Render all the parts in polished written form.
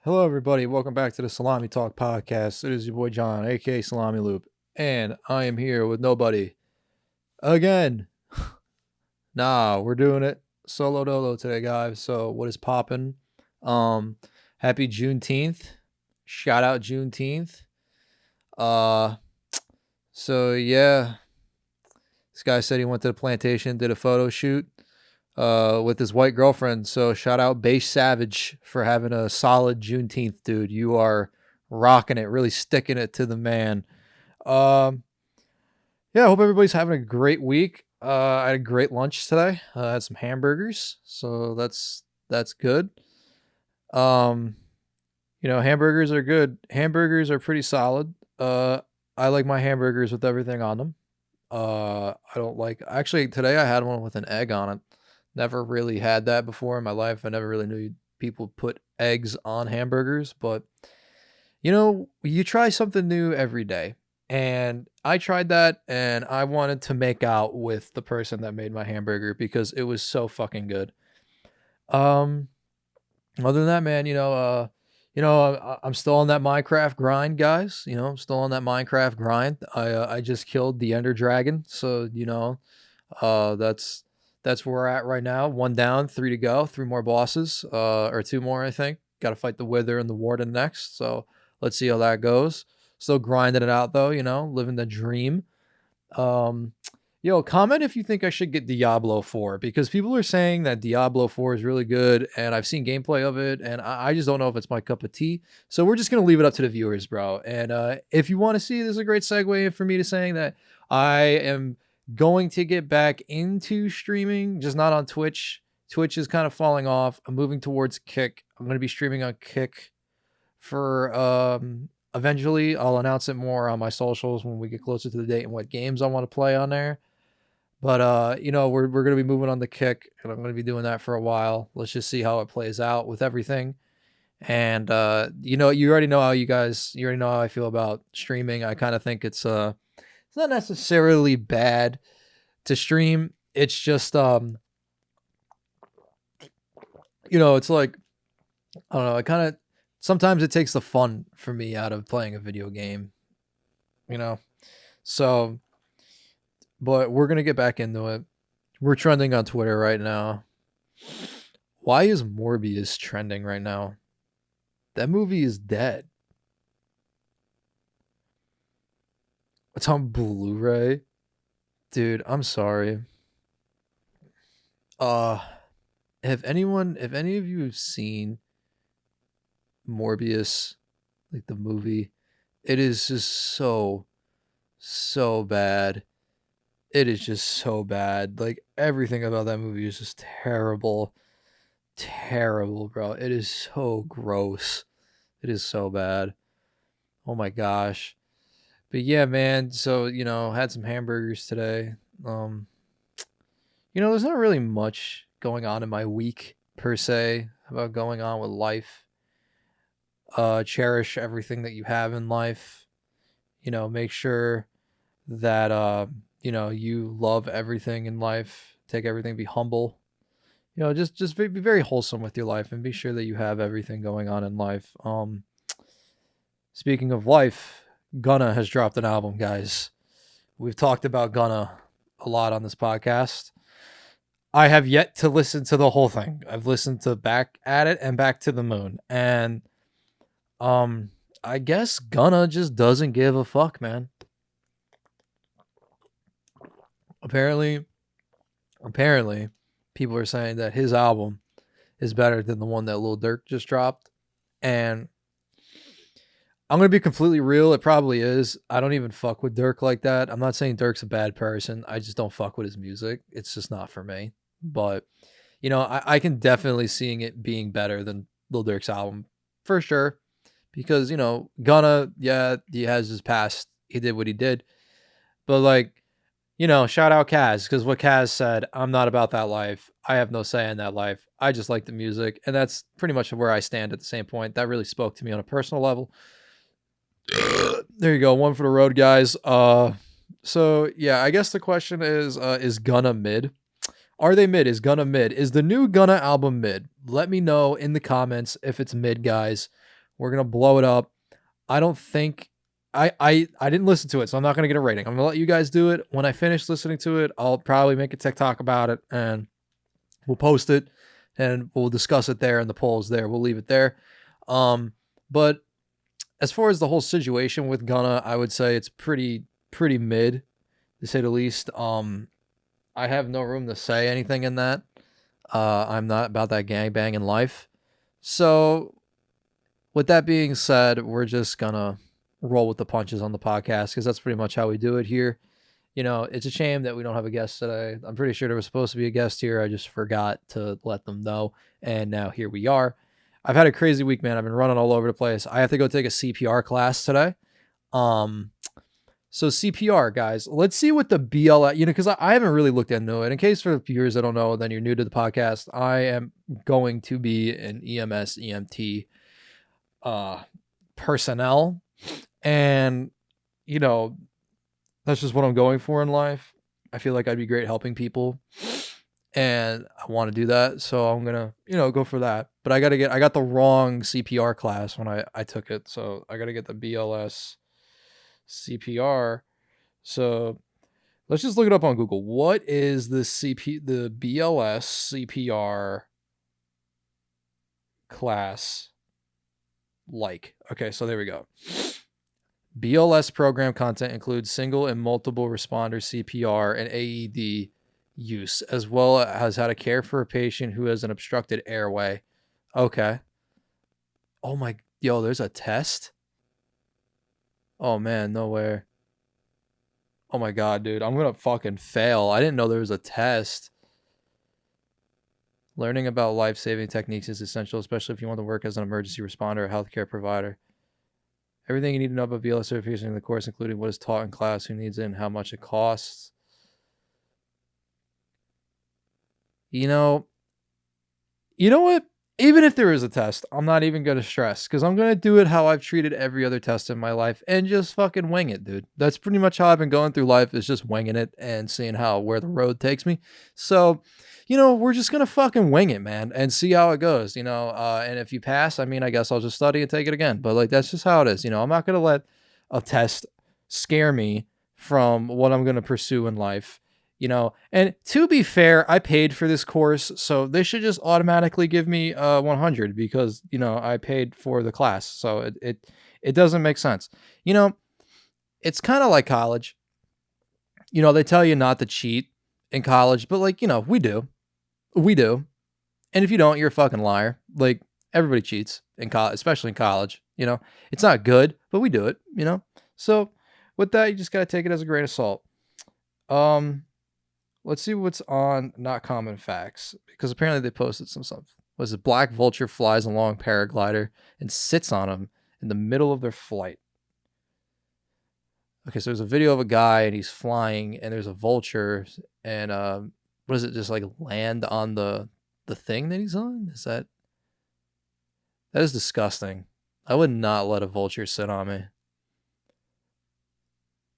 Hello, everybody. Welcome back to the Salami Talk podcast. It is your boy John, aka Salami Loop, and I am here with nobody again. Nah, we're doing it solo dolo today, guys. So, what is popping? Um, Happy Juneteenth. Shout out Juneteenth. Uh, so yeah, this guy said he went to the plantation, did a photo shoot with his white girlfriend. So shout out Base Savage for having a solid Juneteenth, dude. You are rocking it, really sticking it to the man. Um, yeah, I hope everybody's having a great week. I had a great lunch today. I had some hamburgers, so that's good. Um, hamburgers are good. Hamburgers are pretty solid. I like my hamburgers with everything on them. I don't like actually today I had one with an egg on it. Never really had that before in my life. I never really knew people put eggs on hamburgers, but you try something new every day. And I tried that and I wanted to make out with the person that made my hamburger because it was so fucking good. Um Other than that, man, I'm still on that Minecraft grind, guys. I'm still on that Minecraft grind. I just killed the Ender Dragon, so that's where we're at right now. One down, three to go, three more bosses, or two more, I think. Got to fight the Wither and the Warden next. So let's see how that goes. Still grinding it out though, living the dream. Um, Comment if you think I should get Diablo 4 because people are saying that Diablo 4 is really good and I've seen gameplay of it and I just don't know if it's my cup of tea. So we're just going to leave it up to the viewers, bro. And if you want to see, this is a great segue for me to saying that I am going to get back into streaming, just not on Twitch. Twitch is kind of falling off. I'm moving towards Kick. I'm going to be streaming on Kick for eventually. I'll announce it more on my socials when we get closer to the date and what games I want to play on there. But we're gonna be moving on the Kick, and I'm gonna be doing that for a while. Let's just see how it plays out with everything. And you already know you already know how I feel about streaming. I kind of think it's not necessarily bad to stream. It's just it's like I don't know. It kind of sometimes it takes the fun for me out of playing a video game. You know, so but we're gonna get back into it. We're trending on Twitter right now. Why is Morbius trending right now? That movie is dead. It's on Blu-ray. Dude, I'm sorry. Uh if any of you have seen Morbius, like the movie, it is just so bad. It is just so bad. Like everything about that movie is just terrible. Terrible, bro. It is so gross. It is so bad. Oh my gosh. But yeah, man, so had some hamburgers today. There's not really much going on in my week per se about going on with life. Cherish everything that you have in life. Make sure that you love everything in life. Take everything, be humble. Just be very wholesome with your life and be sure that you have everything going on in life. Speaking of life, Gunna has dropped an album, guys. We've talked about Gunna a lot on this podcast. I have yet to listen to the whole thing. I've listened to Back at It and Back to the Moon. And I guess Gunna just doesn't give a fuck, man. Apparently people are saying that his album is better than the one that Lil Durk just dropped. And I'm going to be completely real. It probably is. I don't even fuck with Durk like that. I'm not saying Durk's a bad person. I just don't fuck with his music. It's just not for me. But, I can definitely seeing it being better than Lil Durk's album for sure. Because, Gunna, yeah, he has his past. He did what he did. But shout out Kaz, because what Kaz said, I'm not about that life. I have no say in that life. I just like the music. And that's pretty much where I stand at the same point. That really spoke to me on a personal level. There you go. One for the road, guys. So yeah, I guess the question is Gunna mid? Are they mid? Is Gunna mid? Is the new Gunna album mid? Let me know in the comments if it's mid, guys. We're going to blow it up. I don't think I didn't listen to it, so I'm not going to get a rating. I'm going to let you guys do it. When I finish listening to it, I'll probably make a TikTok about it and we'll post it and we'll discuss it there in the polls there. We'll leave it there. But as far as the whole situation with Gunna, I would say it's pretty mid, to say the least. I have no room to say anything in that. I'm not about that gangbang in life. So with that being said, we're just gonna roll with the punches on the podcast because that's pretty much how we do it here. You know, it's a shame that we don't have a guest today. I'm pretty sure there was supposed to be a guest here. I just forgot to let them know. And now here we are. I've had a crazy week, man. I've been running all over the place. I have to go take a CPR class today. So CPR, guys, let's see what the BLS, because I haven't really looked into it. In case for viewers that don't know, then you're new to the podcast, I am going to be an EMS, EMT personnel. And, that's just what I'm going for in life. I feel like I'd be great helping people. And I want to do that. So I'm going to, go for that. But I got the wrong CPR class when I took it. So I got to get the BLS CPR. So let's just look it up on Google. What is the BLS CPR class like? Okay, so there we go. BLS program content includes single and multiple responder CPR and AED use, as well as how to care for a patient who has an obstructed airway. Okay. Oh my, there's a test? Oh man, no way. Oh my God, dude, I'm gonna fucking fail. I didn't know there was a test. Learning about life-saving techniques is essential, especially if you want to work as an emergency responder or healthcare provider. Everything you need to know about BLS certification in the course, including what is taught in class, who needs it, and how much it costs. You know what? Even if there is a test, I'm not even going to stress because I'm going to do it how I've treated every other test in my life and just fucking wing it, dude. That's pretty much how I've been going through life, is just winging it and seeing where the road takes me. So, we're just going to fucking wing it, man, and see how it goes, and if you pass, I guess I'll just study and take it again. But that's just how it is. I'm not going to let a test scare me from what I'm going to pursue in life. And to be fair, I paid for this course, so they should just automatically give me 100 because, I paid for the class. So it doesn't make sense. It's kind of like college. They tell you not to cheat in college, but we do. We do. And if you don't, you're a fucking liar. Everybody cheats in college, especially in college. It's not good, but we do it, So with that, you just got to take it as a grain of salt. Let's see what's on Not Common Facts, because apparently they posted some stuff. Was it black vulture flies along paraglider and sits on them in the middle of their flight? Okay, so there's a video of a guy and he's flying and there's a vulture and what is it, just land on the thing that he's on? That is disgusting. I would not let a vulture sit on me.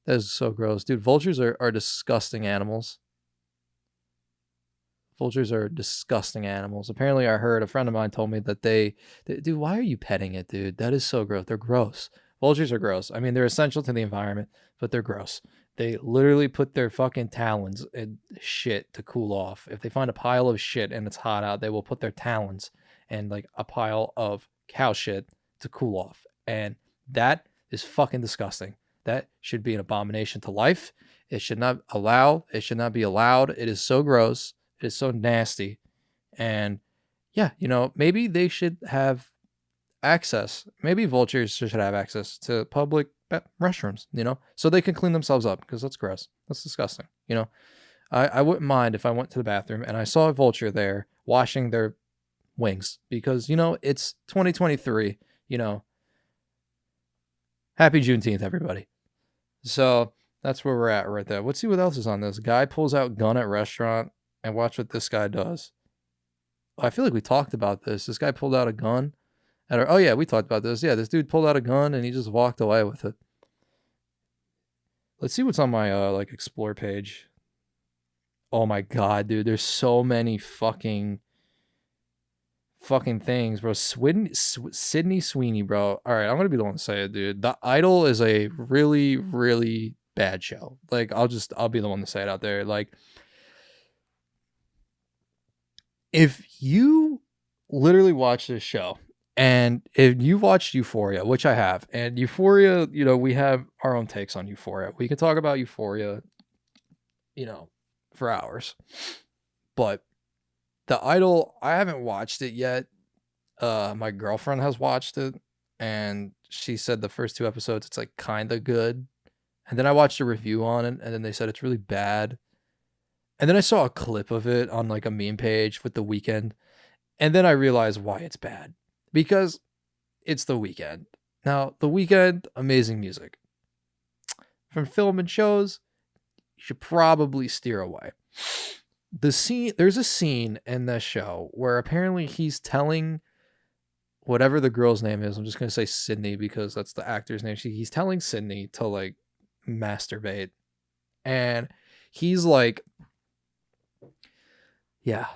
That is so gross. Dude, vultures are disgusting animals. Vultures are disgusting animals. Apparently, I heard a friend of mine told me that dude, why are you petting it, dude? That is so gross. They're gross. Vultures are gross. They're essential to the environment, but they're gross. They literally put their fucking talons in shit to cool off. If they find a pile of shit and it's hot out, they will put their talons in a pile of cow shit to cool off. And that is fucking disgusting. That should be an abomination to life. It should not be allowed. It is so gross. It is so nasty. And yeah, maybe they should have access. Maybe vultures should have access to public restrooms, so they can clean themselves up, because that's gross. That's disgusting. I wouldn't mind if I went to the bathroom and I saw a vulture there washing their wings, because, it's 2023, happy Juneteenth, everybody. So that's where we're at right there. Let's see what else is on this. Guy pulls out gun at restaurant. And watch what this guy does. I feel like we talked about this. This guy pulled out a gun. Oh, yeah, we talked about this. Yeah, this dude pulled out a gun and he just walked away with it. Let's see what's on my explore page. Oh my God, dude. There's so many fucking fucking things, bro. Sydney Sweeney, bro. All right, I'm gonna be the one to say it, dude. The Idol is a really, really bad show. Like, I'll be the one to say it out there. Like, if you literally watch this show, and if you watched Euphoria, which I have, and Euphoria, we have our own takes on Euphoria. We can talk about Euphoria, for hours. But The Idol, I haven't watched it yet. My girlfriend has watched it, and she said the first 2 episodes, it's like kind of good. And then I watched a review on it, and then they said it's really bad. And then I saw a clip of it on like a meme page with The Weeknd, and then I realized why it's bad. Because it's The Weeknd. Now, The Weeknd, amazing music. From film and shows, you should probably steer away. There's a scene in this show where apparently he's telling whatever the girl's name is, I'm just going to say Sydney because that's the actor's name. He's telling Sydney to like masturbate. And he's like, yeah,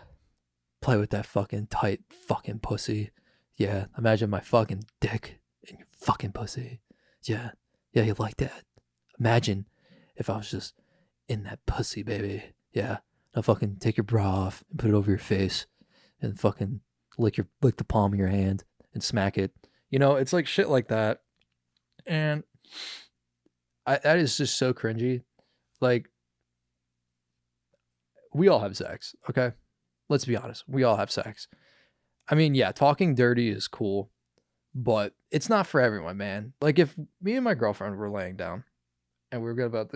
play with that fucking tight fucking pussy. Yeah, imagine my fucking dick in your fucking pussy. Yeah, you like that? Imagine if I was just in that pussy, baby. Yeah, now fucking take your bra off and put it over your face and fucking lick the palm of your hand and smack it. It's like shit like that. And that is just so cringy. Like, we all have sex, okay? Let's be honest. We all have sex. I mean, yeah, talking dirty is cool, but it's not for everyone, man. Like, if me and my girlfriend were laying down and we were good about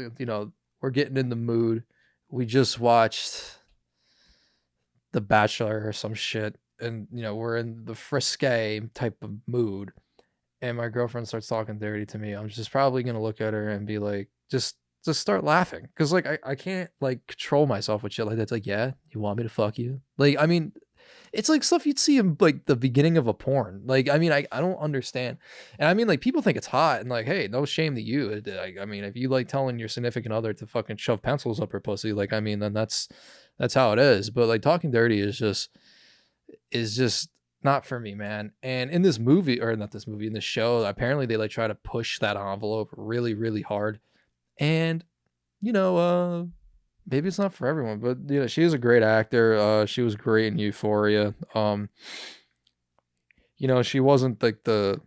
we're getting in the mood. We just watched The Bachelor or some shit, and we're in the frisky type of mood, and my girlfriend starts talking dirty to me. I'm just probably gonna look at her and be like, just start laughing, because like I can't like control myself with shit like that. It's like, yeah, you want me to fuck you? Like, I mean, it's like stuff you'd see in like the beginning of a porn. Like, I mean, I don't understand. And I mean, like, people think it's hot, and like, hey, no shame to you. I mean, if you like telling your significant other to fucking shove pencils up her pussy, like, I mean, then that's how it is. But like, talking dirty is just not for me, man. And in this movie, or not this movie, in this show, apparently they like try to push that envelope really, really hard. And maybe it's not for everyone, but she is a great actor. She was great in Euphoria. She wasn't like the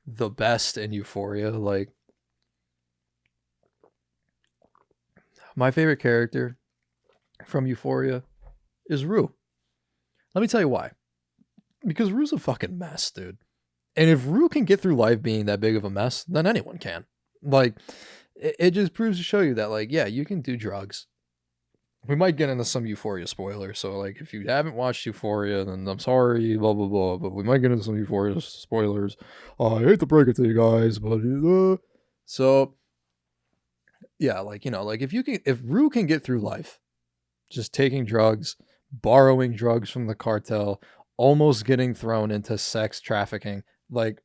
best in Euphoria. Like, my favorite character from Euphoria is Rue. Let me tell you why. Because Rue's a fucking mess, dude. And if Rue can get through life being that big of a mess, then anyone can. Like, it just proves to show you that, like, yeah, you can do drugs. We might get into some Euphoria spoilers, so like, if you haven't watched Euphoria, then I'm sorry, blah blah blah. But we might get into some Euphoria spoilers. I hate to break it to you guys, but so yeah, like, like, if Rue can get through life, just taking drugs, borrowing drugs from the cartel, almost getting thrown into sex trafficking, like,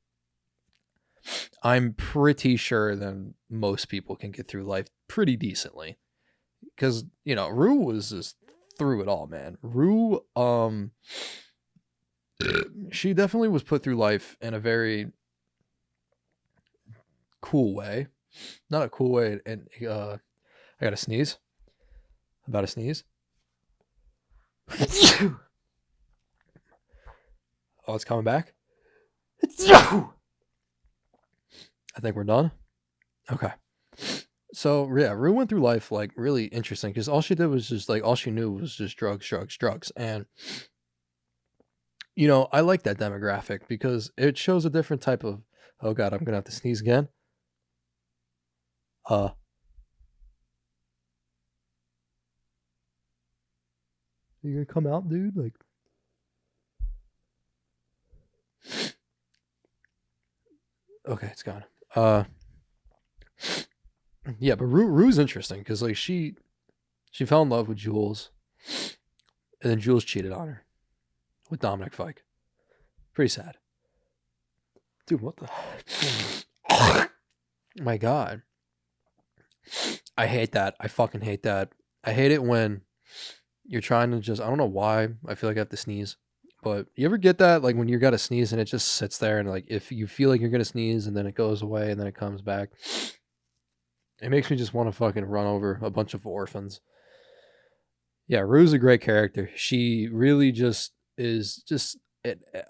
I'm pretty sure that most people can get through life pretty decently. Because, Rue was just through it all, man. Rue, she definitely was put through life in a very cool way. Not a cool way, and I gotta sneeze. About to sneeze. Oh, it's coming back. I think we're done. Okay. So yeah, Rue went through life like really interesting, because all she did was just like, all she knew was just drugs. And I like that demographic because it shows a different type of, oh god, I'm gonna have to sneeze again. You gonna come out, dude? Like, okay, it's gone. Yeah, but Rue's interesting because like she fell in love with Jules, and then Jules cheated on her with Dominic Fike. Pretty sad, dude. What the? My god, I hate that. I fucking hate that. I hate it when you're trying to just, I don't know why I feel like I have to sneeze, But you ever get that, like, when you got to sneeze and it just sits there, and like if you feel like you're gonna sneeze and then it goes away and then it comes back, it makes me just want to fucking run over a bunch of orphans. Yeah, Rue's a great character. She really just is just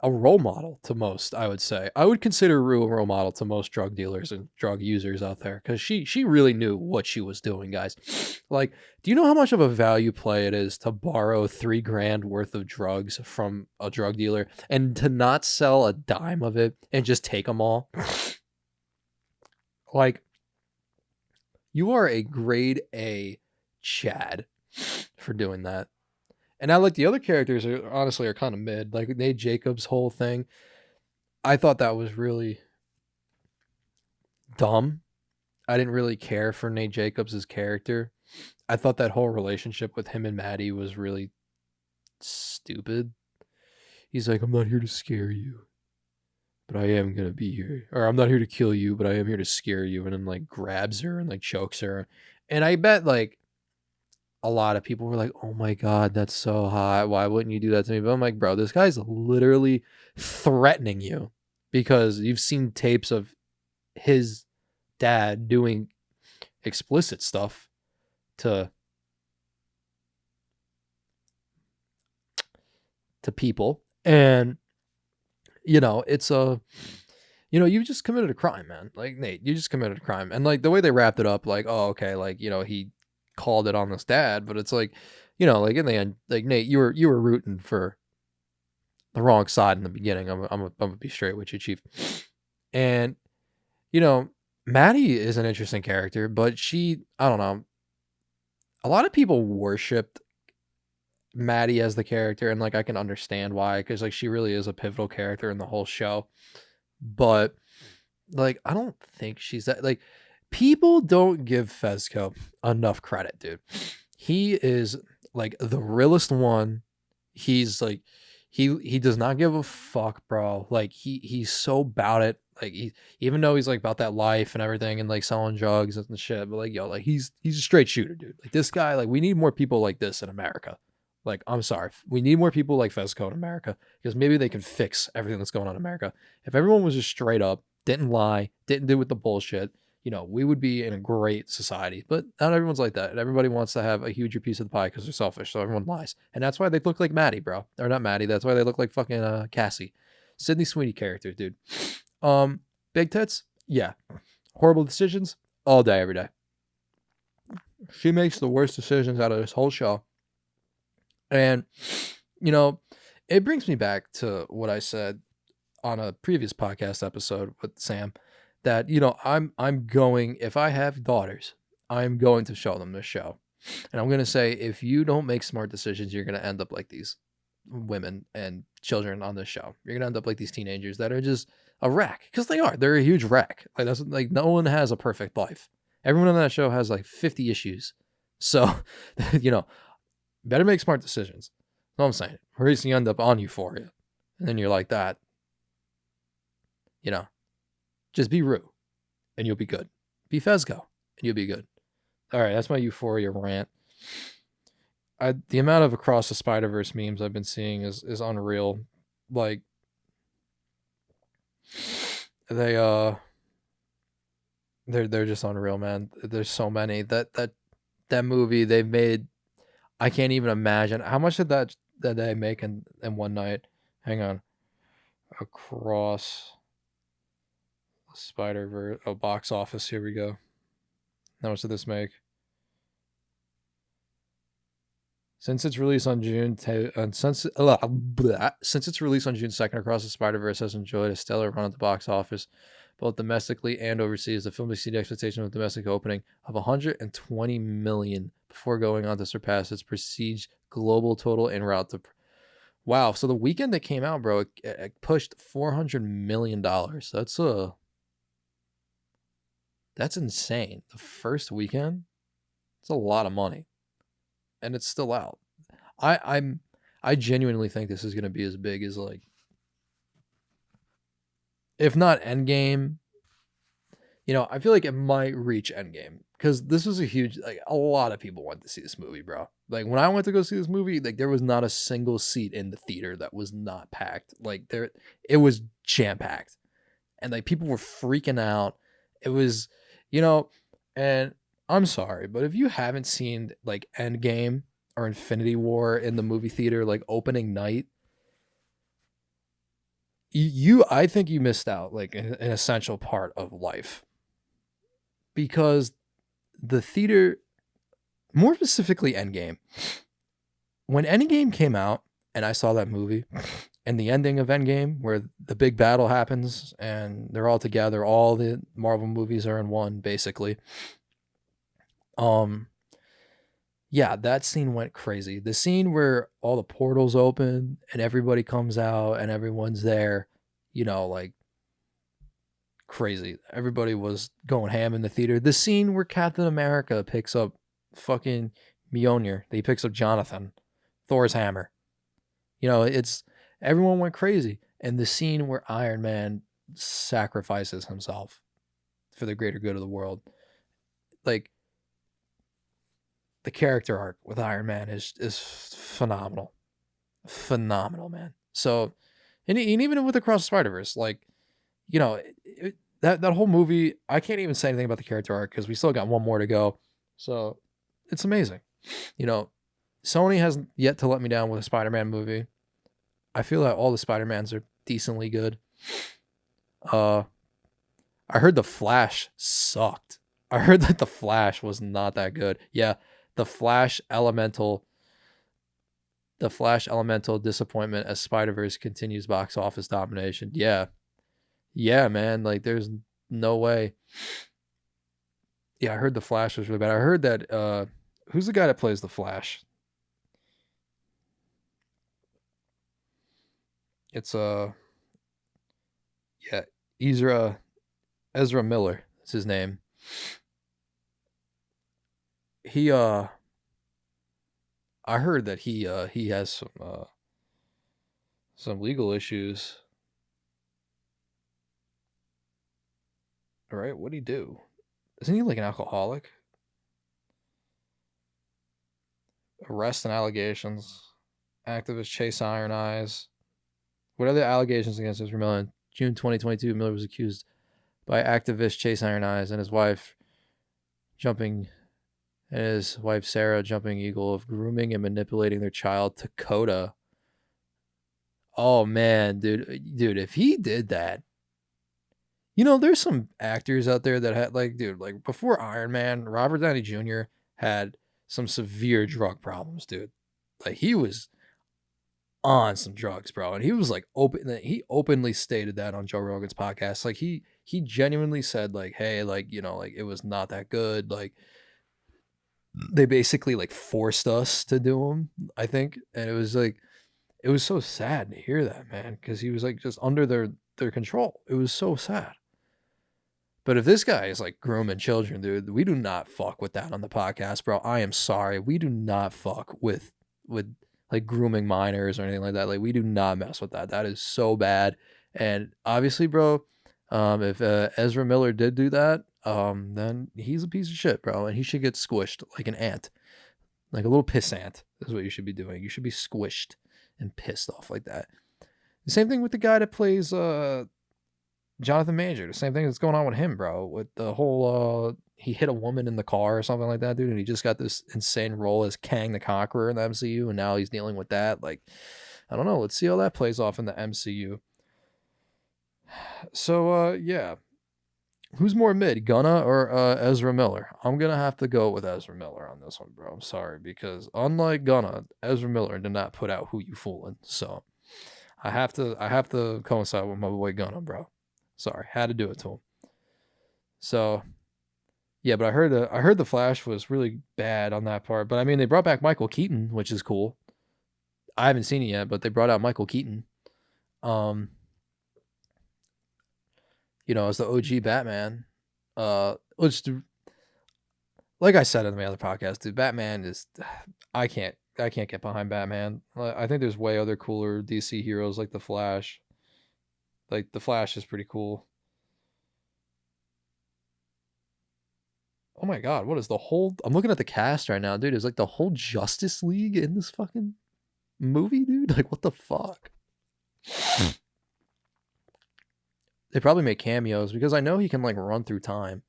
a role model to most, I would say. I would consider Rue a role model to most drug dealers and drug users out there, because she really knew what she was doing, guys. Like, do you know how much of a value play it is to borrow $3,000 worth of drugs from a drug dealer and to not sell a dime of it and just take them all? Like, you are a grade A Chad for doing that. And now, like, the other characters are honestly kind of mid. Like Nate Jacobs' whole thing, I thought that was really dumb. I didn't really care for Nate Jacobs' character. I thought that whole relationship with him and Maddie was really stupid. He's like, I'm not here to scare you, but I am gonna be here. Or I'm not here to kill you, but I am here to scare you. And then like grabs her and like chokes her. And I bet like a lot of people were like, oh my God, that's so hot. Why wouldn't you do that to me? But I'm like, bro, this guy's literally threatening you because you've seen tapes of his dad doing explicit stuff to people. And, you know, it's you just committed a crime, man. Like, Nate, you just committed a crime. And like the way they wrapped it up, like, oh, okay, like, he called it on his dad, but it's like, like in the end, like, Nate, you were rooting for the wrong side in the beginning. I'm gonna be straight with you, Chief. And Maddie is an interesting character, but I don't know, a lot of people worshipped Maddie as the character, and like I can understand why, because like she really is a pivotal character in the whole show. But like I don't think she's that, like, people don't give Fezco enough credit, dude. He is like the realest one. He's like he does not give a fuck, bro. Like he's so about it. Like even though he's like about that life and everything and like selling drugs and shit, but like like he's a straight shooter, dude. Like this guy, like we need more people like this in America. Like, I'm sorry, we need more people like Fezco in America, because maybe they can fix everything that's going on in America. If everyone was just straight up, didn't lie, didn't do with the bullshit, we would be in a great society. But not everyone's like that. And everybody wants to have a huger piece of the pie because they're selfish. So everyone lies. And that's why they look like Maddie, bro. Or not Maddie. That's why they look like fucking Cassie. Sydney Sweeney character, dude. Big tits? Yeah. Horrible decisions? All day, every day. She makes the worst decisions out of this whole show. And, it brings me back to what I said on a previous podcast episode with Sam, that, I'm going, if I have daughters, I'm going to show them this show. And I'm going to say, if you don't make smart decisions, you're going to end up like these women and children on this show. You're going to end up like these teenagers that are just a wreck, because they are. They're a huge wreck. Like, that's like, no one has a perfect life. Everyone on that show has like 50 issues. So, better make smart decisions. That's what I'm saying. Or else you end up on Euphoria. And then you're like that. Just be Rue. And you'll be good. Be Fezco. And you'll be good. All right, that's my Euphoria rant. The amount of Across the Spider-Verse memes I've been seeing is unreal. Like, they're just unreal, man. There's so many. That movie they've made, I can't even imagine. How much did that they make in one night? Hang on. Across the Spider-Verse. Oh, box office. Here we go. How much did this make? Since its release on June 2nd, Across the Spider-Verse has enjoyed a stellar run at the box office, both domestically and overseas. The film exceeded expectations with a domestic opening of $120 million before going on to surpass its prestige global total en route to. Wow! So the weekend that came out, bro, it pushed $400 million. That's insane. The first weekend, it's a lot of money, and it's still out. I genuinely think this is going to be as big as, like, if not Endgame, I feel like it might reach Endgame, because this was a huge, like, a lot of people went to see this movie, bro. Like when I went to go see this movie, like there was not a single seat in the theater that was not packed. Like there, it was jam packed, and like people were freaking out. It was, you know, and I'm sorry, but if you haven't seen like Endgame or Infinity War in the movie theater, like opening night, I think you missed out like an essential part of life because the theater, more specifically Endgame, when Endgame came out and I saw that movie and the ending of Endgame where the big battle happens and they're all together, all the Marvel movies are in one basically. Yeah, that scene went crazy. The scene where all the portals open and everybody comes out and everyone's there, like crazy. Everybody was going ham in the theater. The scene where Captain America picks up fucking Mjolnir, he picks up Jonathan, Thor's hammer. It's everyone went crazy. And the scene where Iron Man sacrifices himself for the greater good of the world, like the character arc with Iron Man is phenomenal, phenomenal, man. So, and even with Across the Spider-Verse, like that whole movie, I can't even say anything about the character arc because we still got one more to go. So it's amazing. Sony has yet to let me down with a Spider-Man movie. I feel that all the Spider-Mans are decently good. I heard The Flash sucked. I heard that The Flash was not that good. Yeah, The Flash Elemental disappointment as Spider-Verse continues box office domination. Yeah. Yeah, man. Like, there's no way. Yeah, I heard The Flash was really bad. I heard that, who's the guy that plays The Flash? It's, yeah, Ezra Miller. That's his name. He, I heard that he has some legal issues. All right, what'd he do? Isn't he like an alcoholic? Arrest and allegations. Activist Chase Iron Eyes. What are the allegations against Ezra Miller? In June 2022, Miller was accused by activist Chase Iron Eyes and his wife Sarah Jumping Eagle of grooming and manipulating their child Dakota. Oh man, dude, if he did that, there's some actors out there that had like before Iron Man, Robert Downey Jr. had some severe drug problems, dude. Like he was on some drugs, bro, and he was like he openly stated that on Joe Rogan's podcast. Like he genuinely said like, hey, like, like it was not that good. Like they basically like forced us to do them, I think. And it was so sad to hear that, man, because he was like just under their control. It was so sad. But if this guy is like grooming children, dude, we do not fuck with that on the podcast, bro. I am sorry. We do not fuck with like grooming minors or anything like that. Like we do not mess with that. That is so bad. And obviously, bro, if Ezra Miller did do that, then he's a piece of shit, bro, and he should get squished like an ant, like a little piss ant. Is what you should be doing. You should be squished and pissed off like that. The same thing with the guy that plays Jonathan Major. The same thing that's going on with him, bro. With the whole he hit a woman in the car or something like that, dude, and he just got this insane role as Kang the Conqueror in the MCU, and now he's dealing with that. Like, I don't know. Let's see how that plays off in the MCU. So, yeah. Who's more mid, Gunna or Ezra Miller? I'm gonna have to go with Ezra Miller on this one, bro. I'm sorry, because unlike Gunna, Ezra Miller did not put out Who You Fooling. So I have to coincide with my boy Gunna, bro. Sorry, had to do it to him. So yeah, but I heard the Flash was really bad on that part. But I mean, they brought back Michael Keaton, which is cool. I haven't seen it yet, but they brought out Michael Keaton. As the OG Batman. Which, like I said in my other podcast, dude, Batman is I can't get behind Batman. I think there's way other cooler DC heroes like the Flash. Like the Flash is pretty cool. Oh my god, what is the whole? I'm looking at the cast right now, dude. Is like the whole Justice League in this fucking movie, dude? Like, what the fuck? They probably make cameos because I know he can like run through time,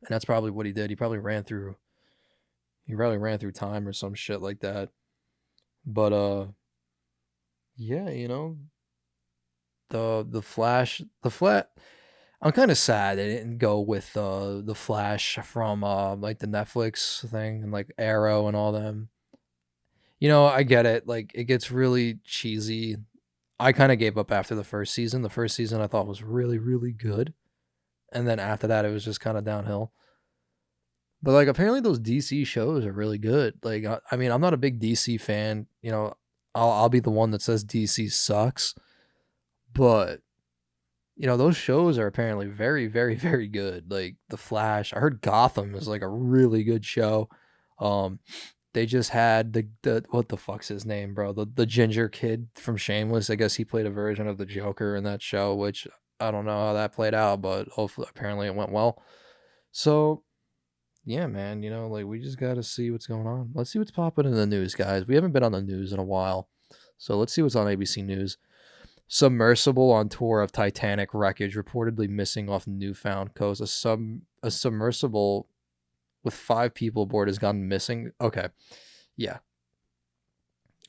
and that's probably what he did. He probably ran through time or some shit like that. But yeah, you know, the Flash, the flat. I'm kind of sad they didn't go with the Flash from like the Netflix thing and like Arrow and all them. You know, I get it. Like it gets really cheesy. I kind of gave up after the first season. The first season I thought was really really good, and then after that it was just kind of downhill. But like apparently those DC shows are really good. Like I mean, I'm not a big DC fan. You know, I'll be the one that says DC sucks, but you know, those shows are apparently very, very, very good. Like The Flash. I heard Gotham is like a really good show. Um, they just had the what the fuck's his name, bro? The ginger kid from Shameless. I guess he played a version of the Joker in that show, which I don't know how that played out, but hopefully apparently it went well. So yeah, man, you know, like we just gotta see what's going on. Let's see what's popping in the news, guys. We haven't been on the news in a while. So let's see what's on ABC News. Submersible on tour of Titanic wreckage reportedly missing off Newfound coast. A submersible with 5 people aboard has gone missing. Okay. Yeah.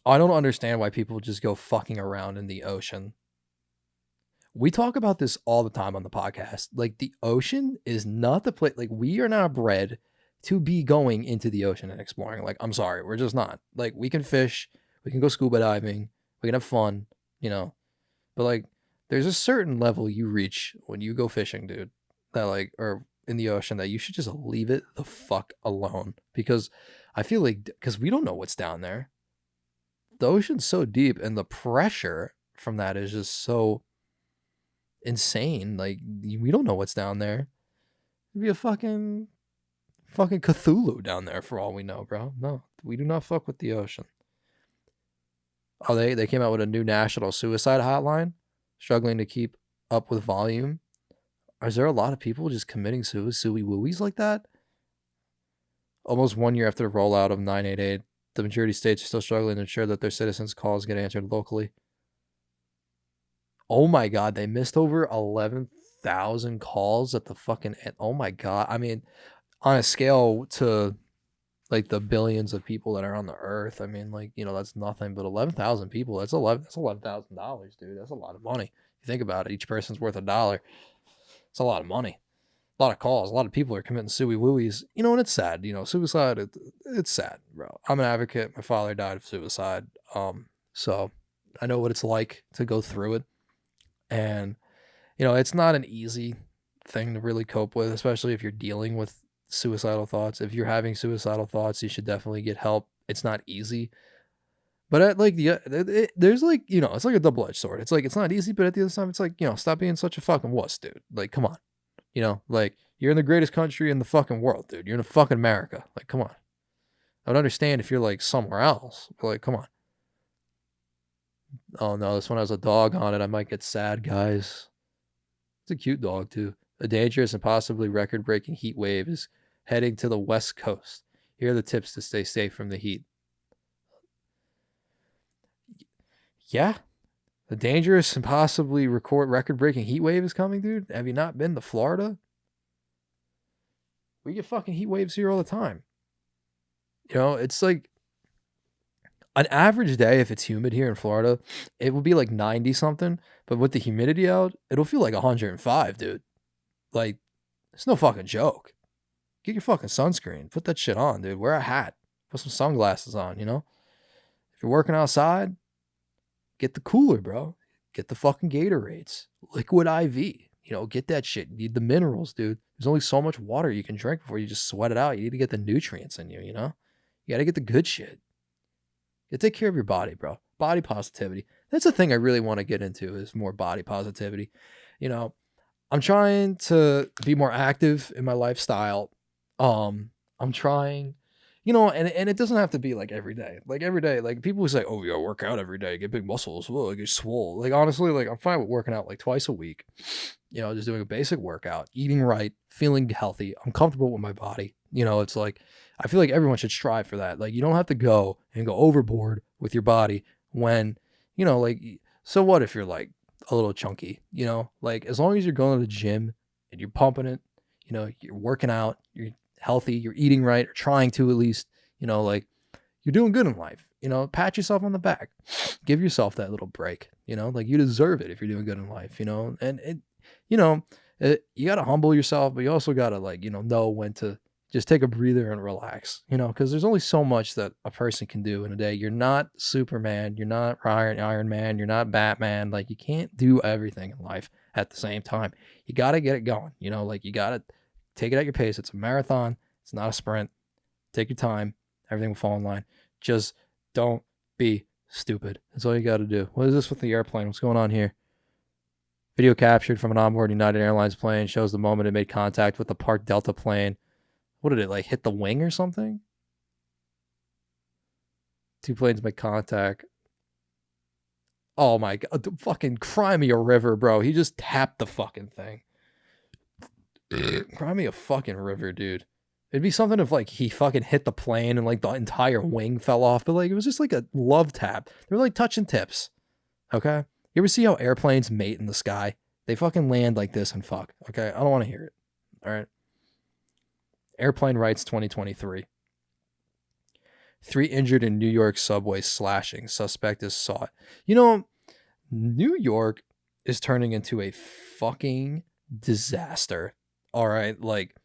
I don't understand why people just go fucking around in the ocean. We talk about this all the time on the podcast. Like the ocean is not the place. Like we are not bred to be going into the ocean and exploring. Like I'm sorry, we're just not. Like we can fish, we can go scuba diving, we can have fun, you know. But like, there's a certain level you reach when you go fishing, dude. That like, or in the ocean, that you should just leave it the fuck alone. Because I feel like, because we don't know what's down there. The ocean's so deep, and the pressure from that is just so insane. Like, we don't know what's down there. It'd be a fucking Cthulhu down there for all we know, bro. No, we do not fuck with the ocean. Oh, they came out with a new national suicide hotline, struggling to keep up with volume. Is there a lot of people just committing suey wooies like that? Almost 1 year after the rollout of 988, the majority of states are still struggling to ensure that their citizens' calls get answered locally. Oh my god, they missed over 11,000 calls at the fucking. Oh my god. I mean, on a scale to like the billions of people that are on the earth. I mean, like, you know, that's nothing, but 11,000 people, that's $11,000, dude. That's a lot of money. You think about it, each person's worth $1. It's a lot of money. A lot of calls. A lot of people are committing suey wooies. You know, and it's sad. You know, suicide, it's sad, bro. I'm an advocate. My father died of suicide. So I know what it's like to go through it. And, you know, it's not an easy thing to really cope with, especially if you're dealing with suicidal thoughts. If you're having suicidal thoughts, you should definitely get help. It's not easy, but like there's like, you know, it's like a double-edged sword. It's like it's not easy, but at the other time, it's like, you know, stop being such a fucking wuss, dude. Like, come on, you know, like you're in the greatest country in the fucking world, dude. You're in fucking America. Like, come on. I would understand if you're like somewhere else, but like, come on. Oh no, this one has a dog on it. I might get sad, guys. It's a cute dog too. A dangerous and possibly record-breaking heat wave is heading to the West Coast. Here are the tips to stay safe from the heat. Yeah, the dangerous and possibly record-breaking heat wave is coming, dude. Have you not been to Florida? We get fucking heat waves here all the time. You know, it's like an average day, if it's humid here in Florida, it will be like 90 something, but with the humidity out, it'll feel like 105, dude. Like, it's no fucking joke. Get your fucking sunscreen. Put that shit on, dude. Wear a hat. Put some sunglasses on, you know? If you're working outside, get the cooler, bro. Get the fucking Gatorades. Liquid IV. You know, get that shit. You need the minerals, dude. There's only so much water you can drink before you just sweat it out. You need to get the nutrients in you, you know? You gotta get the good shit. You take care of your body, bro. Body positivity. That's the thing I really want to get into is more body positivity. You know, I'm trying to be more active in my lifestyle. I'm trying, and it doesn't have to be like every day. Like every day, like people who say, "Oh, you gotta work out every day, get big muscles, whoa, like you're swole." Like honestly, like I'm fine with working out like twice a week. Just doing a basic workout, eating right, feeling healthy. I'm comfortable with my body. It's like I feel like everyone should strive for that. Like you don't have to go overboard with your body when, like so what if you're like a little chunky, Like as long as you're going to the gym and you're pumping it, you're working out, you're healthy, you're eating right, or trying to at least, like you're doing good in life. Pat yourself on the back. Give yourself that little break, like you deserve it if you're doing good in life, and you know, you got to humble yourself, but you also got to like, know when to just take a breather and relax, because there's only so much that a person can do in a day. You're not Superman. You're not Iron Man. You're not Batman. Like you can't do everything in life at the same time. You got to get it going, like you got to take it at your pace. It's a marathon. It's not a sprint. Take your time. Everything will fall in line. Just don't be stupid. That's all you got to do. What is this with the airplane? What's going on here? Video captured from an onboard United Airlines plane shows the moment it made contact with the Park Delta plane. What did it, like, hit the wing or something? Two planes make contact. Oh my God. Fucking cry me a river, bro. He just tapped the fucking thing. Cry me a fucking river, dude. It'd be something if, like, he fucking hit the plane and, like, the entire wing fell off. But, like, it was just, like, a love tap. They were, like, touching tips. Okay? You ever see how airplanes mate in the sky? They fucking land like this and fuck. Okay? I don't want to hear it. All right? Airplane Rights 2023. 3 injured in New York subway slashing. Suspect is sought. New York is turning into a fucking disaster. All right? Like,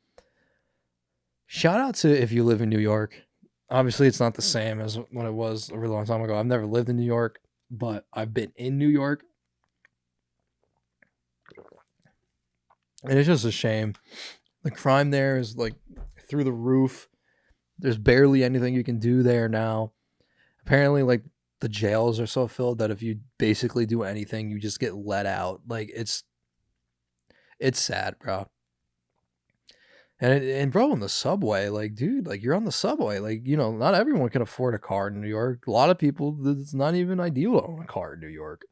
shout out to if you live in New York. Obviously, it's not the same as when it was a really long time ago. I've never lived in New York, but I've been in New York. And it's just a shame. The crime there is like through the roof. There's barely anything you can do there now. Apparently, like the jails are so filled that if you basically do anything, you just get let out. Like it's sad, bro. And bro, on the subway, like, dude, like you're on the subway, like, not everyone can afford a car in New York. A lot of people, it's not even ideal to own a car in New York.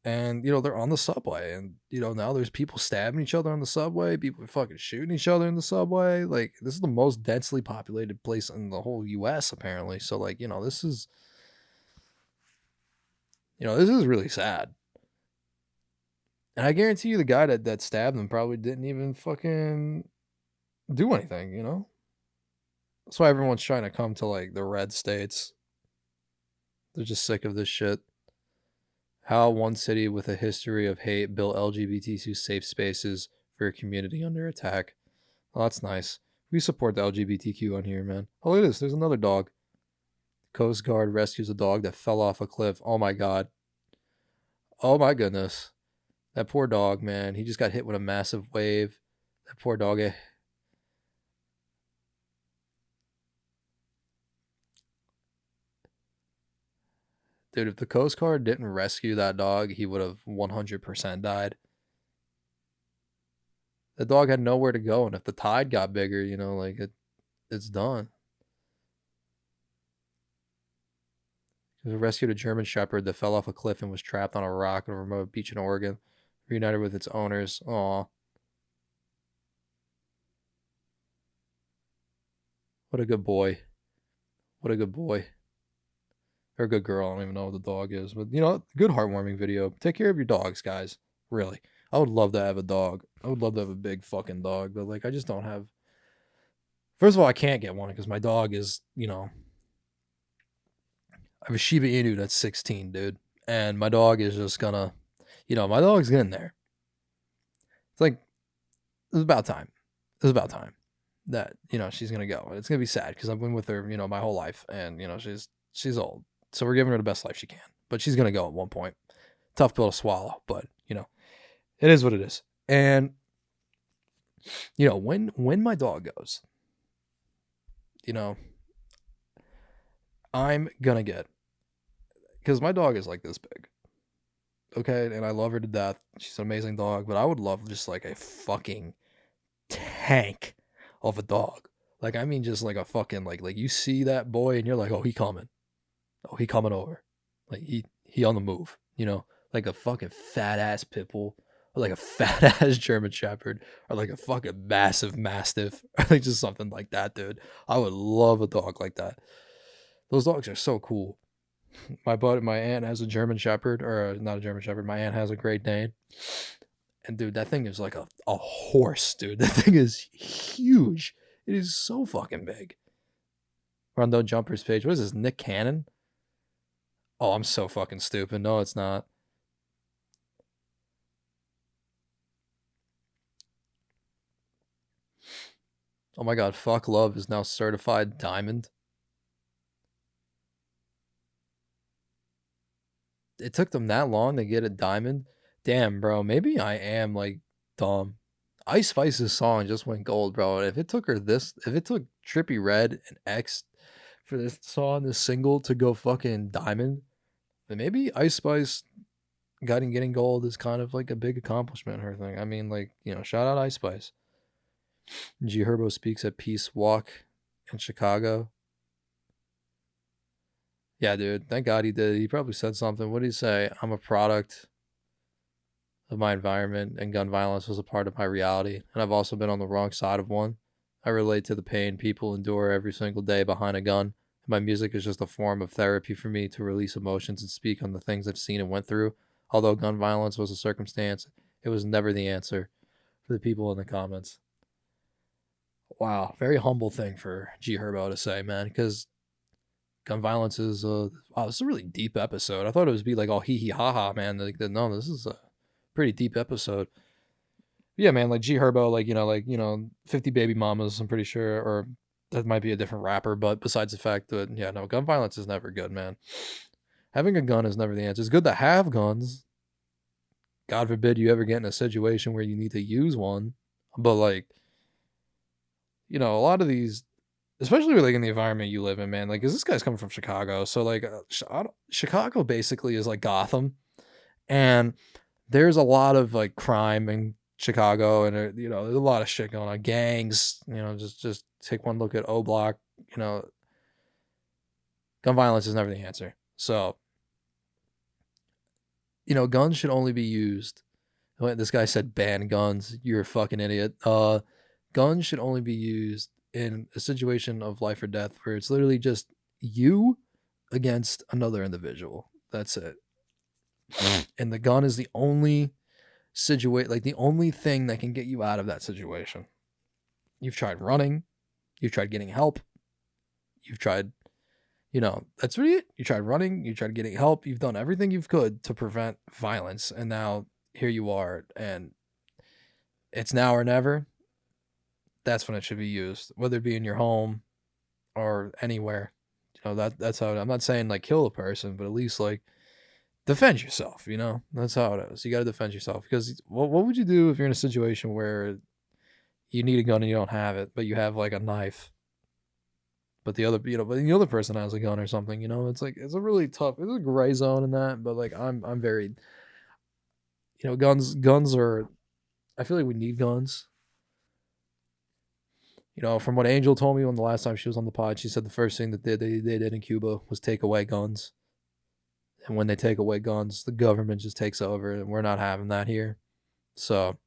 And, they're on the subway and, now there's people stabbing each other on the subway. People are fucking shooting each other in the subway. Like, this is the most densely populated place in the whole US, apparently. So, like, this is really sad. And I guarantee you the guy that stabbed him probably didn't even fucking do anything, That's why everyone's trying to come to, like, the red states. They're just sick of this shit. How one city with a history of hate built LGBTQ safe spaces for a community under attack. Oh, that's nice. We support the LGBTQ on here, man. Oh, look at this. There's another dog. Coast Guard rescues a dog that fell off a cliff. Oh, my God. Oh, my goodness. That poor dog, man. He just got hit with a massive wave. That poor dog. Dude, if the Coast Guard didn't rescue that dog, he would have 100% died. The dog had nowhere to go, and if the tide got bigger, like it's done. He rescued a German Shepherd that fell off a cliff and was trapped on a rock on a remote beach in Oregon, reunited with its owners. Aw. What a good boy. What a good boy. Or a good girl. I don't even know what the dog is. But, good heartwarming video. Take care of your dogs, guys. Really. I would love to have a dog. I would love to have a big fucking dog. But, like, I just don't have... First of all, I can't get one because my dog is, I have a Shiba Inu that's 16, dude. And my dog is just gonna... my dog's getting there. It's like... It's about time. It's about time that, she's gonna go. It's gonna be sad because I've been with her, my whole life. And, she's old. So we're giving her the best life she can. But she's going to go at one point. Tough pill to swallow. But, it is what it is. And, when my dog goes, I'm going to get... Because my dog is like this big. Okay? And I love her to death. She's an amazing dog. But I would love just like a fucking tank of a dog. Like, I mean, just like a fucking, like you see that boy and you're like, oh, he coming. Oh, he coming over. Like, he on the move, you know? Like a fucking fat ass pit bull, or like a fat ass German Shepherd, or like a fucking massive Mastiff, or like just something like that, dude. I would love a dog like that. Those dogs are so cool. My aunt has a German Shepherd, or not a German Shepherd. My aunt has a Great Dane, and dude, that thing is like a horse, dude. That thing is huge. It is so fucking big. Rondo Jumpers page. What is this? Nick Cannon? Oh, I'm so fucking stupid. No, it's not. Oh my god, Fuck Love is now certified diamond. It took them that long to get a diamond. Damn, bro. Maybe I am like dumb. Ice Spice's song just went gold, bro. And if it took Trippy Red and X for this song, this single to go fucking diamond, then maybe Ice Spice getting gold is kind of like a big accomplishment. Her thing. I mean, like, you know, shout out Ice Spice. G Herbo speaks at Peace Walk in Chicago. Yeah, dude. Thank God he did. He probably said something. What did he say? I'm a product of my environment, and gun violence was a part of my reality. And I've also been on the wrong side of one. I relate to the pain people endure every single day behind a gun. And my music is just a form of therapy for me to release emotions and speak on the things I've seen and went through. Although gun violence was a circumstance, it was never the answer for the people in the comments. Wow, very humble thing for G Herbo to say, man, because gun violence is wow, this is a really deep episode. I thought it was be like all hee hee ha ha, man. Like, no, this is a pretty deep episode. Yeah, man, like G Herbo, like 50 Baby Mamas, I'm pretty sure, or that might be a different rapper, but besides the fact that, yeah, no, gun violence is never good, man. Having a gun is never the answer. It's good to have guns. God forbid you ever get in a situation where you need to use one. But like, you know, a lot of these, especially like in the environment you live in, man, like, 'cause this guy's coming from Chicago. So like, Chicago basically is like Gotham. And there's a lot of like crime in Chicago, and you know, there's a lot of shit going on, gangs. You know, just take one look at O Block. You know, gun violence is never the answer. So, you know, guns should only be used. This guy said ban guns. You're a fucking idiot. Guns should only be used in a situation of life or death where it's literally just you against another individual. That's it. And the gun is the only the only thing that can get you out of that situation. You've tried running, you've tried getting help, you've tried, you know, that's really it. You tried running, you tried getting help, you've done everything you could to prevent violence, and now here you are, and it's now or never. That's when it should be used, whether it be in your home or anywhere. You know, that's how I'm not saying like kill a person, but at least like defend yourself, you know? That's how it is. You got to defend yourself, because what would you do if you're in a situation where you need a gun and you don't have it, but you have like a knife, but the other person has a gun or something, you know? It's like, it's a really tough, it's a gray zone in that, but like, I'm very, you know, guns are, I feel like we need guns. You know, from what Angel told me when the last time she was on the pod, she said the first thing that they did in Cuba was take away guns. And when they take away guns, the government just takes over, and we're not having that here. So,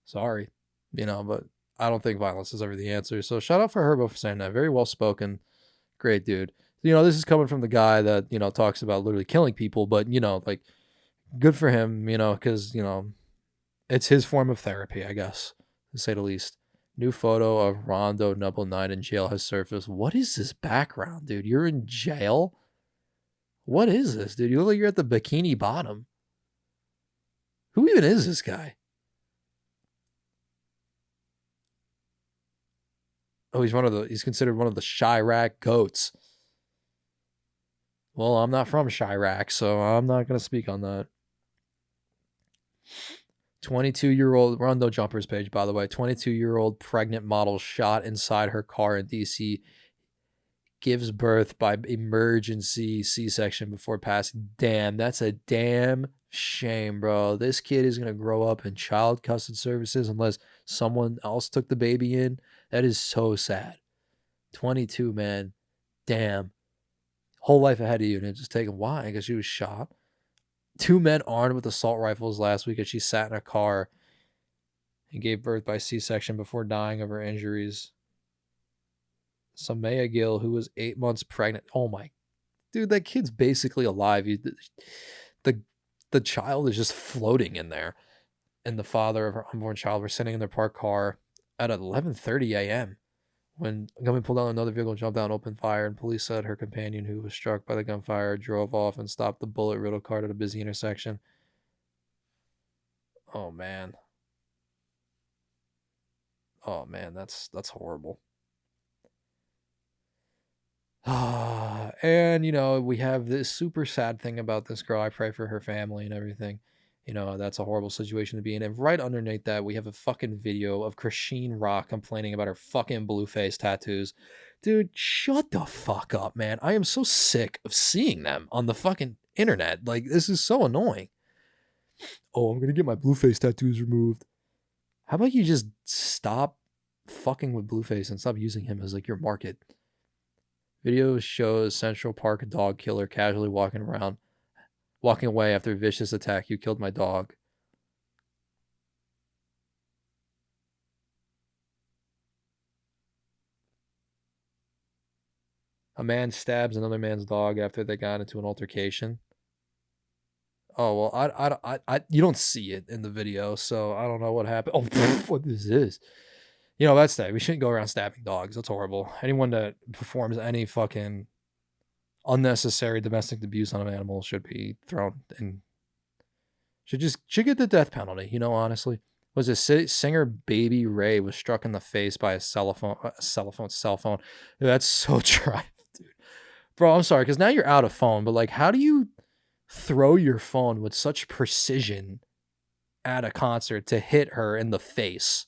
sorry, you know, but I don't think violence is ever the answer. So shout out for Herbo for saying that. Very well spoken. Great dude. You know, this is coming from the guy that, you know, talks about literally killing people, but, you know, like, good for him, you know, because, you know, it's his form of therapy, I guess, to say the least. New photo of Rondo Number 9 in jail has surfaced. What is this background, dude? You're in jail? What is this, dude? You look like you're at the Bikini Bottom. Who even is this guy? Oh, he's considered one of the Chirac goats. Well, I'm not from Chirac, so I'm not going to speak on that. 22-year-old Rondo Jumpers page, by the way. 22-year-old pregnant model shot inside her car in DC gives birth by emergency C-section before passing. Damn, that's a damn shame, bro. This kid is going to grow up in child custody services unless someone else took the baby in. That is so sad. 22, man. Damn. Whole life ahead of you, and it just taken. Why? Because she was shot. 2 men armed with assault rifles last week as she sat in a car and gave birth by C-section before dying of her injuries. Samaya Gill, who was 8 months pregnant. Oh my, dude, that kid's basically alive. The child is just floating in there, and the father of her unborn child were sitting in their parked car at 11:30 a.m. when a gunman pulled out another vehicle, jumped out, and opened fire. And police said her companion, who was struck by the gunfire, drove off and stopped the bullet-riddled car at a busy intersection. Oh man. Oh man, that's horrible. And we have this super sad thing about this girl. I pray for her family and everything. That's a horrible situation to be in. And right underneath that, we have a fucking video of Christine Rock complaining about her fucking blue face tattoos. Dude, shut the fuck up, man. I am so sick of seeing them on the fucking internet. Like, this is so annoying. Oh, I'm gonna get my blue face tattoos removed. How about you just stop fucking with Blueface and stop using him as like your market? Video shows Central Park dog killer casually walking away after a vicious attack. You killed my dog. A man stabs another man's dog after they got into an altercation. Oh, well, you don't see it in the video, so I don't know what happened. Oh, what is this? That's that. We shouldn't go around stabbing dogs. That's horrible. Anyone that performs any fucking unnecessary domestic abuse on an animal should be thrown and should get the death penalty. Honestly, was this singer Baby Ray was struck in the face by a cell phone. Dude, that's so dry, dude. Bro, I'm sorry, because now you're out of phone, but like, how do you throw your phone with such precision at a concert to hit her in the face?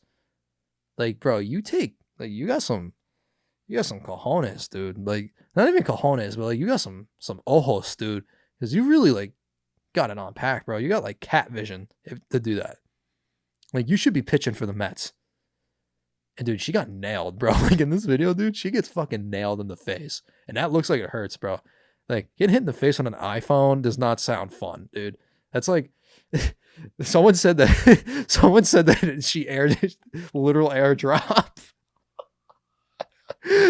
Like, bro, you got some cojones, dude. Like, not even cojones, but like, you got some ojos, dude. Because you really like got it on pack, bro. You got like cat vision to do that. Like, you should be pitching for the Mets. And dude, she got nailed, bro. Like in this video, dude, she gets fucking nailed in the face, and that looks like it hurts, bro. Like, getting hit in the face on an iPhone does not sound fun, dude. That's like. Someone said that she aired literal airdrop.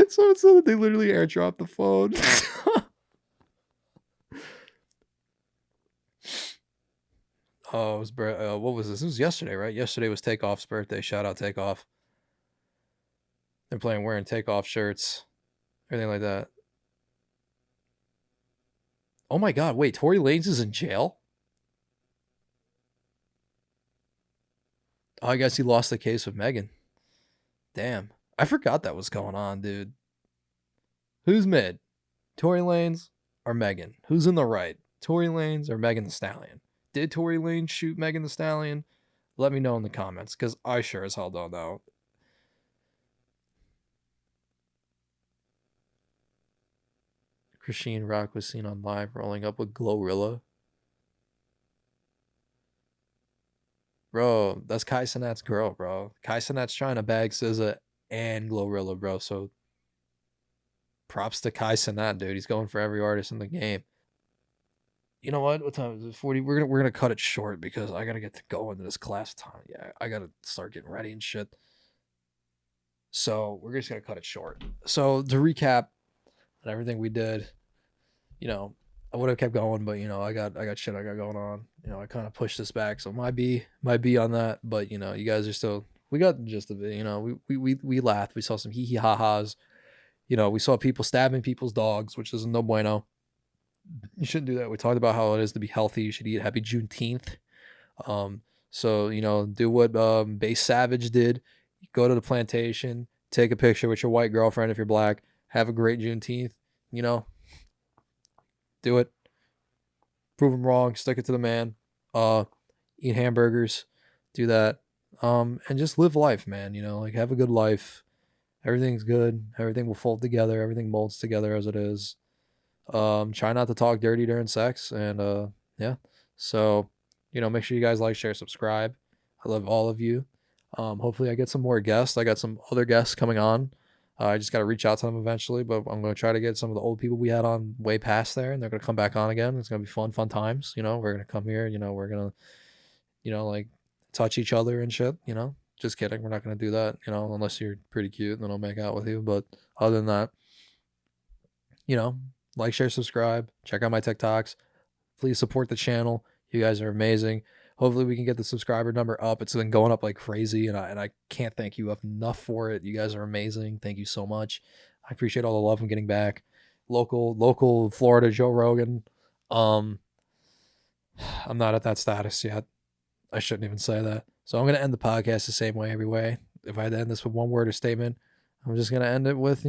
Someone said that they literally airdropped the phone. Oh, it was what was this? It was yesterday, right? Yesterday was Takeoff's birthday. Shout out Takeoff. They're wearing Takeoff shirts, everything like that. Oh my God! Wait, Tory Lanez is in jail. Oh, I guess he lost the case with Megan. Damn. I forgot that was going on, dude. Who's mid? Tory Lanez or Megan? Who's in the right? Tory Lanez or Megan Thee Stallion? Did Tory Lanez shoot Megan Thee Stallion? Let me know in the comments, because I sure as hell don't know. Christine Rock was seen on live rolling up with Glorilla. Bro, that's Kai Cenat's girl, bro. Kai Cenat's trying to bag SZA and Glorilla, bro. So props to Kai Cenat, dude. He's going for every artist in the game. You know what? What time is it? 40. We're gonna cut it short because I gotta get to go into this class time. Yeah, I gotta start getting ready and shit. So we're just gonna cut it short. So to recap on everything we did, I would have kept going, but I got shit I got going on. I kind of pushed this back, so might be on that. But you guys are still, we got the gist of it. We laughed. We saw some hee hee ha ha's. We saw people stabbing people's dogs, which is no bueno. You shouldn't do that. We talked about how it is to be healthy. You should eat. Happy Juneteenth. So do what Base Savage did. Go to the plantation, take a picture with your white girlfriend if you're black. Have a great Juneteenth. Do it. Prove them wrong. Stick it to the man. Eat hamburgers. Do that. And just live life, man. Like, have a good life. Everything's good. Everything will fold together. Everything molds together as it is. Try not to talk dirty during sex, and yeah. So, make sure you guys like, share, subscribe. I love all of you. Hopefully I get some more guests. I got some other guests coming on. I just got to reach out to them eventually, but I'm going to try to get some of the old people we had on way past there, and they're going to come back on again. It's going to be fun times. We're going to come here, we're going to, like touch each other and shit, Just kidding. We're not going to do that, unless you're pretty cute, then I'll make out with you. But other than that, like, share, subscribe, check out my TikToks. Please support the channel. You guys are amazing. Hopefully we can get the subscriber number up. It's been going up like crazy, and I can't thank you enough for it. You guys are amazing. Thank you so much. I appreciate all the love I'm getting back. Local Florida Joe Rogan. I'm not at that status yet. I shouldn't even say that. So I'm gonna end the podcast the same way every way. If I had to end this with one word or statement, I'm just gonna end it with,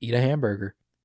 eat a hamburger.